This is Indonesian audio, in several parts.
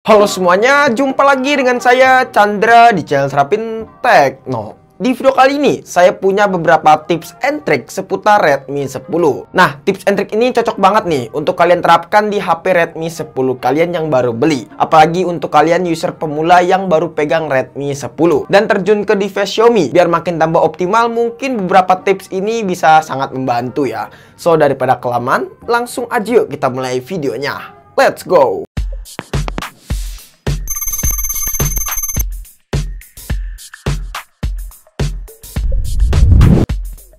Halo semuanya, jumpa lagi dengan saya Chandra di channel Serapin Tekno. Di video kali ini, saya punya beberapa tips and trick seputar Redmi 10. Nah, tips and trick ini cocok banget nih untuk kalian terapkan di HP Redmi 10 kalian yang baru beli. Apalagi untuk kalian user pemula yang baru pegang Redmi 10 dan terjun ke device Xiaomi. Biar makin tambah optimal, mungkin beberapa tips ini bisa sangat membantu ya. So, daripada kelamaan, langsung aja yuk kita mulai videonya. Let's go!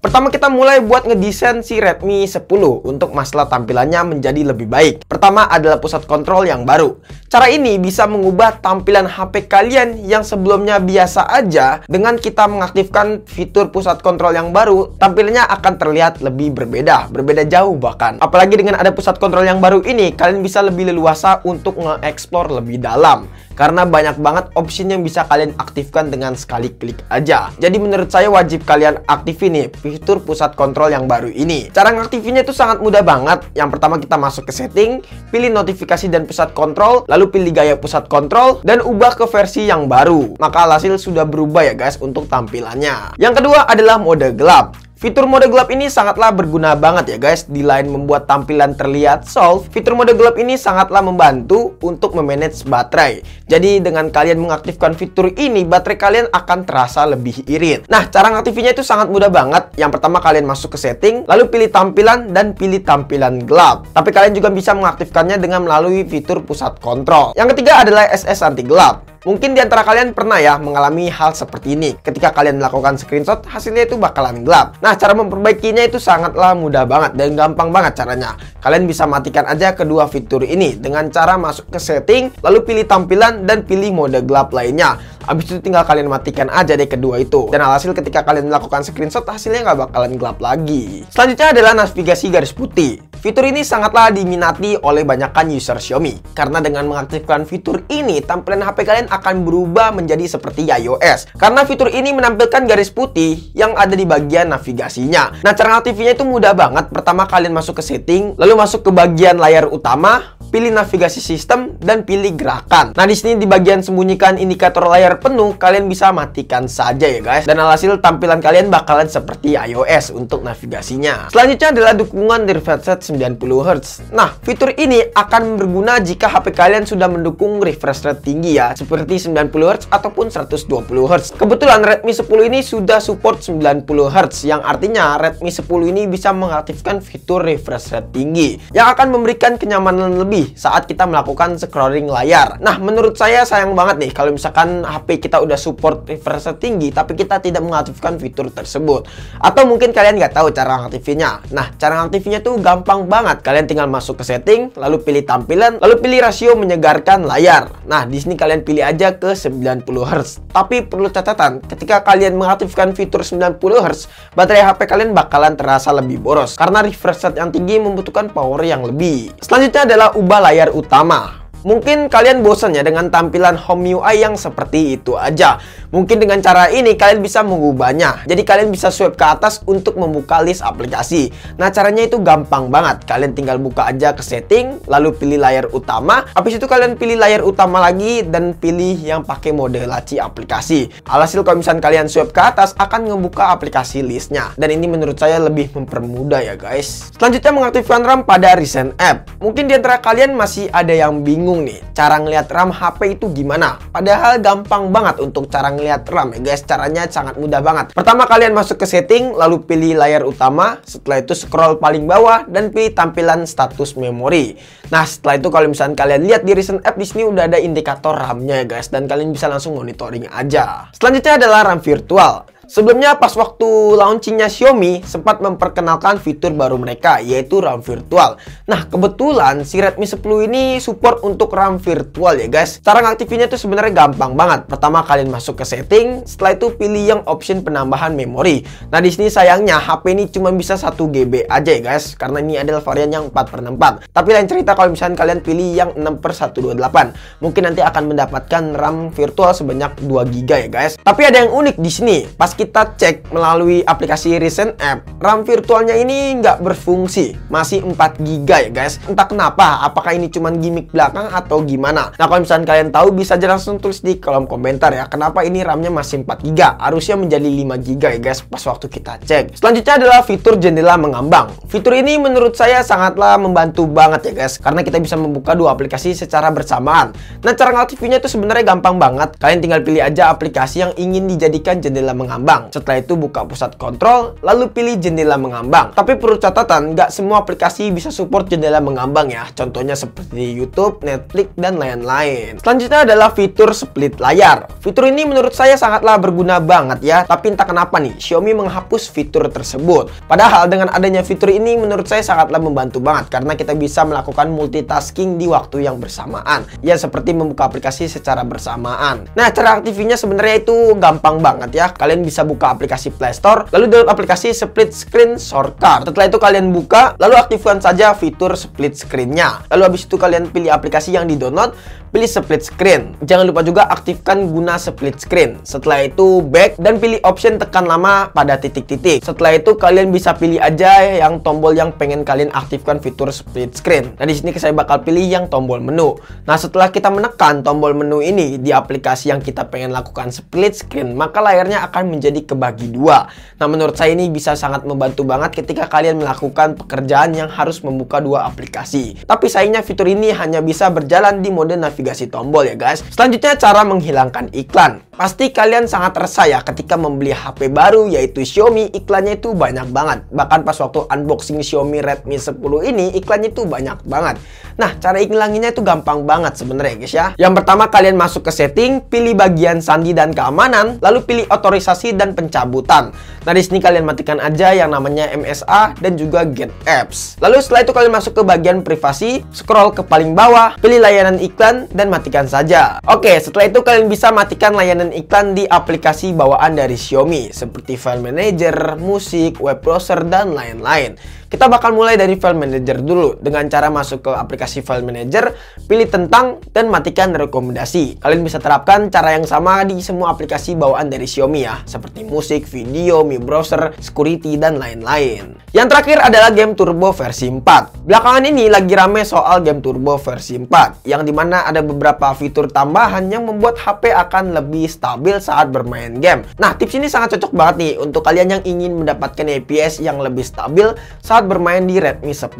Pertama kita mulai buat ngedesain si Redmi 10 untuk masalah tampilannya menjadi lebih baik. Pertama adalah pusat kontrol yang baru. Cara ini bisa mengubah tampilan HP kalian yang sebelumnya biasa aja. Dengan kita mengaktifkan fitur pusat kontrol yang baru, tampilannya akan terlihat lebih berbeda jauh bahkan. Apalagi dengan ada pusat kontrol yang baru ini, kalian bisa lebih leluasa untuk nge-explore lebih dalam. Karena banyak banget opsi yang bisa kalian aktifkan dengan sekali klik aja. Jadi menurut saya wajib kalian aktifin nih fitur pusat kontrol yang baru ini. Cara ngaktifinnya itu sangat mudah banget. Yang pertama kita masuk ke setting, pilih notifikasi dan pusat kontrol, lalu pilih gaya pusat kontrol, dan ubah ke versi yang baru. Maka alhasil sudah berubah ya guys untuk tampilannya. Yang kedua adalah mode gelap. Fitur mode gelap ini sangatlah berguna banget ya guys. Di lain membuat tampilan terlihat soft, fitur mode gelap ini sangatlah membantu untuk memanage baterai. Jadi dengan kalian mengaktifkan fitur ini, baterai kalian akan terasa lebih irit. Nah, cara ngaktifinnya itu sangat mudah banget. Yang pertama kalian masuk ke setting, lalu pilih tampilan dan pilih tampilan gelap. Tapi kalian juga bisa mengaktifkannya dengan melalui fitur pusat kontrol. Yang ketiga adalah SS anti gelap. Mungkin di antara kalian pernah ya mengalami hal seperti ini. Ketika kalian melakukan screenshot, hasilnya itu bakalan gelap. Nah, cara memperbaikinya itu sangatlah mudah banget dan gampang banget caranya. Kalian bisa matikan aja kedua fitur ini dengan cara masuk ke setting, lalu pilih tampilan dan pilih mode gelap lainnya. Habis itu tinggal kalian matikan aja deh kedua itu. Dan alhasil ketika kalian melakukan screenshot, hasilnya nggak bakalan gelap lagi. Selanjutnya adalah navigasi garis putih. Fitur ini sangatlah diminati oleh banyakkan user Xiaomi. Karena dengan mengaktifkan fitur ini, tampilan HP kalian akan berubah menjadi seperti iOS. Karena fitur ini menampilkan garis putih yang ada di bagian navigasinya. Nah, cara aktifnya itu mudah banget. Pertama kalian masuk ke setting, lalu masuk ke bagian layar utama, pilih navigasi sistem dan pilih gerakan. Nah, di sini di bagian sembunyikan indikator layar penuh, kalian bisa matikan saja ya guys. Dan alhasil tampilan kalian bakalan seperti iOS untuk navigasinya. Selanjutnya adalah dukungan refresh rate 90Hz. Nah, fitur ini akan berguna jika HP kalian sudah mendukung refresh rate tinggi ya, seperti 90Hz ataupun 120Hz. Kebetulan Redmi 10 ini sudah support 90Hz, yang artinya Redmi 10 ini bisa mengaktifkan fitur refresh rate tinggi yang akan memberikan kenyamanan lebih saat kita melakukan scrolling layar. Nah, menurut saya sayang banget nih kalau misalkan HP kita udah support refresh rate tinggi tapi kita tidak mengaktifkan fitur tersebut. Atau mungkin kalian nggak tahu cara ngaktifinnya. Nah, cara ngaktifinnya tuh gampang banget. Kalian tinggal masuk ke setting, lalu pilih tampilan, lalu pilih rasio menyegarkan layar. Nah, di sini kalian pilih aja ke 90Hz. Tapi perlu catatan, ketika kalian mengaktifkan fitur 90Hz, baterai HP kalian bakalan terasa lebih boros karena refresh rate yang tinggi membutuhkan power yang lebih. Selanjutnya adalah ubah layar utama. Mungkin kalian bosan ya dengan tampilan home UI yang seperti itu aja. Mungkin dengan cara ini kalian bisa mengubahnya. Jadi kalian bisa swipe ke atas untuk membuka list aplikasi. Nah, caranya itu gampang banget. Kalian tinggal buka aja ke setting, lalu pilih layar utama. Habis itu kalian pilih layar utama lagi dan pilih yang pakai mode laci aplikasi. Alhasil kalau misalnya kalian swipe ke atas akan ngebuka aplikasi listnya. Dan ini menurut saya lebih mempermudah ya guys. Selanjutnya mengaktifkan RAM pada recent app. Mungkin di antara kalian masih ada yang bingung nih, cara ngelihat RAM HP itu gimana? Padahal gampang banget untuk cara ngelihat RAM ya guys. Caranya sangat mudah banget. Pertama kalian masuk ke setting, lalu pilih layar utama. Setelah itu scroll paling bawah dan pilih tampilan status memori. Nah, setelah itu kalau misalnya kalian lihat di recent app, di sini udah ada indikator RAM-nya ya guys, dan kalian bisa langsung monitoring aja. Selanjutnya adalah RAM virtual. Sebelumnya pas waktu launchingnya Xiaomi sempat memperkenalkan fitur baru mereka, yaitu RAM virtual. Nah, kebetulan si Redmi 10 ini support untuk RAM virtual ya guys. Cara ngaktifinnya itu sebenarnya gampang banget. Pertama kalian masuk ke setting, setelah itu pilih yang option penambahan memori. Nah, di sini sayangnya HP ini cuma bisa 1 GB aja ya guys, karena ini adalah varian yang 4/64. Tapi lain cerita kalau misalnya kalian pilih yang 6/128. Mungkin nanti akan mendapatkan RAM virtual sebanyak 2 GB ya guys. Tapi ada yang unik di sini. Pas kita cek melalui aplikasi Recent App, RAM virtualnya ini nggak berfungsi, masih 4 GB ya guys. Entah kenapa, apakah ini cuman gimmick belakang atau gimana? Nah, kalau misalnya kalian tahu bisa aja langsung tulis di kolom komentar ya, kenapa ini RAM-nya masih 4 GB, harusnya menjadi 5 GB ya guys pas waktu kita cek. Selanjutnya adalah fitur jendela mengambang. Fitur ini menurut saya sangatlah membantu banget ya guys, karena kita bisa membuka dua aplikasi secara bersamaan. Nah, cara ngaktifinnya itu sebenarnya gampang banget. Kalian tinggal pilih aja aplikasi yang ingin dijadikan jendela mengambang. Setelah itu buka pusat kontrol, lalu pilih jendela mengambang. Tapi perlu catatan, nggak semua aplikasi bisa support jendela mengambang ya. Contohnya seperti YouTube, Netflix, dan lain-lain. Selanjutnya adalah fitur split layar. Fitur ini menurut saya sangatlah berguna banget ya. Tapi entah kenapa nih, Xiaomi menghapus fitur tersebut. Padahal dengan adanya fitur ini menurut saya sangatlah membantu banget, karena kita bisa melakukan multitasking di waktu yang bersamaan. Ya, seperti membuka aplikasi secara bersamaan. Nah, cara aktifinnya sebenarnya itu gampang banget ya. Kalian bisa buka aplikasi Play Store, lalu download aplikasi Split Screen Shortcut. Setelah itu kalian buka, lalu aktifkan saja fitur split screen-nya. Lalu habis itu kalian pilih aplikasi yang di-download, pilih split screen. Jangan lupa juga aktifkan guna split screen. Setelah itu back dan pilih option tekan lama pada titik-titik. Setelah itu kalian bisa pilih aja yang tombol yang pengen kalian aktifkan fitur split screen. Nah, di sini saya bakal pilih yang tombol menu. Nah, setelah kita menekan tombol menu ini di aplikasi yang kita pengen lakukan split screen, maka layarnya akan menjadi kebagi dua. Nah, menurut saya ini bisa sangat membantu banget ketika kalian melakukan pekerjaan yang harus membuka dua aplikasi. Tapi sayangnya fitur ini hanya bisa berjalan di mode navigasi tombol ya guys. Selanjutnya cara menghilangkan iklan. Pasti kalian sangat resah ya ketika membeli HP baru yaitu Xiaomi, iklannya itu banyak banget. Bahkan pas waktu unboxing Xiaomi Redmi 10 ini iklannya itu banyak banget. Nah, cara ngilanginnya itu gampang banget sebenarnya guys ya. Yang pertama kalian masuk ke setting, pilih bagian sandi dan keamanan, lalu pilih otorisasi dan pencabutan. Nah, di sini kalian matikan aja yang namanya MSA dan juga Get Apps. Lalu setelah itu kalian masuk ke bagian privasi, scroll ke paling bawah, pilih layanan iklan dan matikan saja. Oke, setelah itu kalian bisa matikan layanan iklan di aplikasi bawaan dari Xiaomi seperti File Manager, musik, web browser, dan lain-lain. Kita bakal mulai dari File Manager dulu. Dengan cara masuk ke aplikasi File Manager, pilih tentang dan matikan rekomendasi. Kalian bisa terapkan cara yang sama di semua aplikasi bawaan dari Xiaomi ya, seperti musik, video, Mi Browser, security, dan lain-lain. Yang terakhir adalah Game Turbo versi 4. Belakangan ini lagi rame soal Game Turbo versi 4, yang dimana ada beberapa fitur tambahan yang membuat HP akan lebih stabil saat bermain game. Nah, tips ini sangat cocok banget nih untuk kalian yang ingin mendapatkan FPS yang lebih stabil saat bermain di Redmi 10.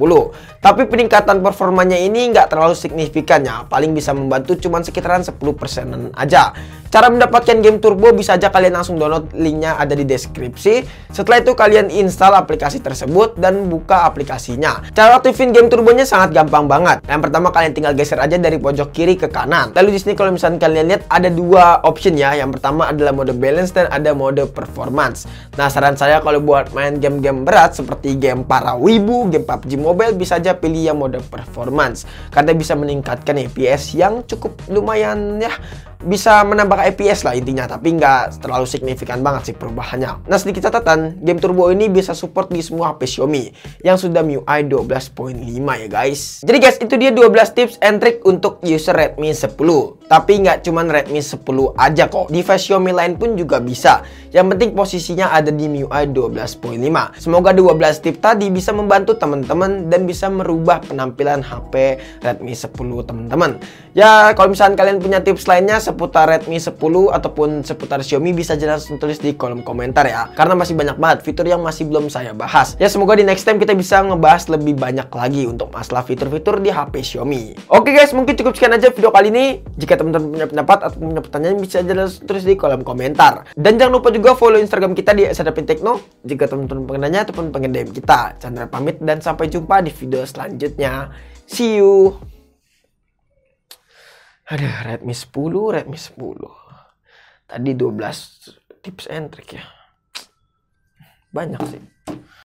Tapi peningkatan performanya ini nggak terlalu signifikan ya, paling bisa membantu cuman sekitaran 10%-an aja. Cara mendapatkan Game Turbo bisa aja kalian langsung download, linknya ada di deskripsi. Setelah itu kalian install aplikasi tersebut dan buka aplikasinya. Cara aktifin Game Turbonya sangat gampang banget. Yang pertama kalian tinggal geser aja dari pojok kiri ke kanan. Lalu di sini kalau misalnya kalian lihat ada dua option ya. Yang pertama adalah mode balance dan ada mode performance. Nah, saran saya kalau buat main game-game berat seperti game para wibu, game PUBG Mobile, bisa aja pilih yang mode performance karena bisa meningkatkan FPS yang cukup lumayan ya, bisa menambah FPS lah intinya, tapi nggak terlalu signifikan banget sih perubahannya. Nah, sedikit catatan, Game Turbo ini bisa support di semua HP Xiaomi yang sudah MIUI 12.5 ya guys. Jadi guys, itu dia 12 tips and trick untuk user Redmi 10. Tapi nggak cuman Redmi 10 aja kok, device Xiaomi lain pun juga bisa. Yang penting posisinya ada di MIUI 12.5. Semoga 12 tips tadi bisa membantu teman-teman dan bisa merubah penampilan HP Redmi 10 teman-teman. Ya, kalau misalnya kalian punya tips lainnya seputar Redmi 10 ataupun seputar Xiaomi, bisa langsung tulis di kolom komentar ya, karena masih banyak banget fitur yang masih belum saya bahas. Ya, semoga di next time kita bisa ngebahas lebih banyak lagi untuk masalah fitur-fitur di HP Xiaomi. Oke guys, mungkin cukup sekian aja video kali ini. Jika teman-teman punya pendapat atau punya pertanyaan, bisa jelas tulis di kolom komentar. Dan jangan lupa juga follow Instagram kita di @sadapintekno. Jika teman-teman pengen nanya ataupun pengen DM kita. Chandra pamit dan sampai jumpa di video selanjutnya. See you. Ada Redmi 10. Tadi 12 tips and trick ya. Banyak sih.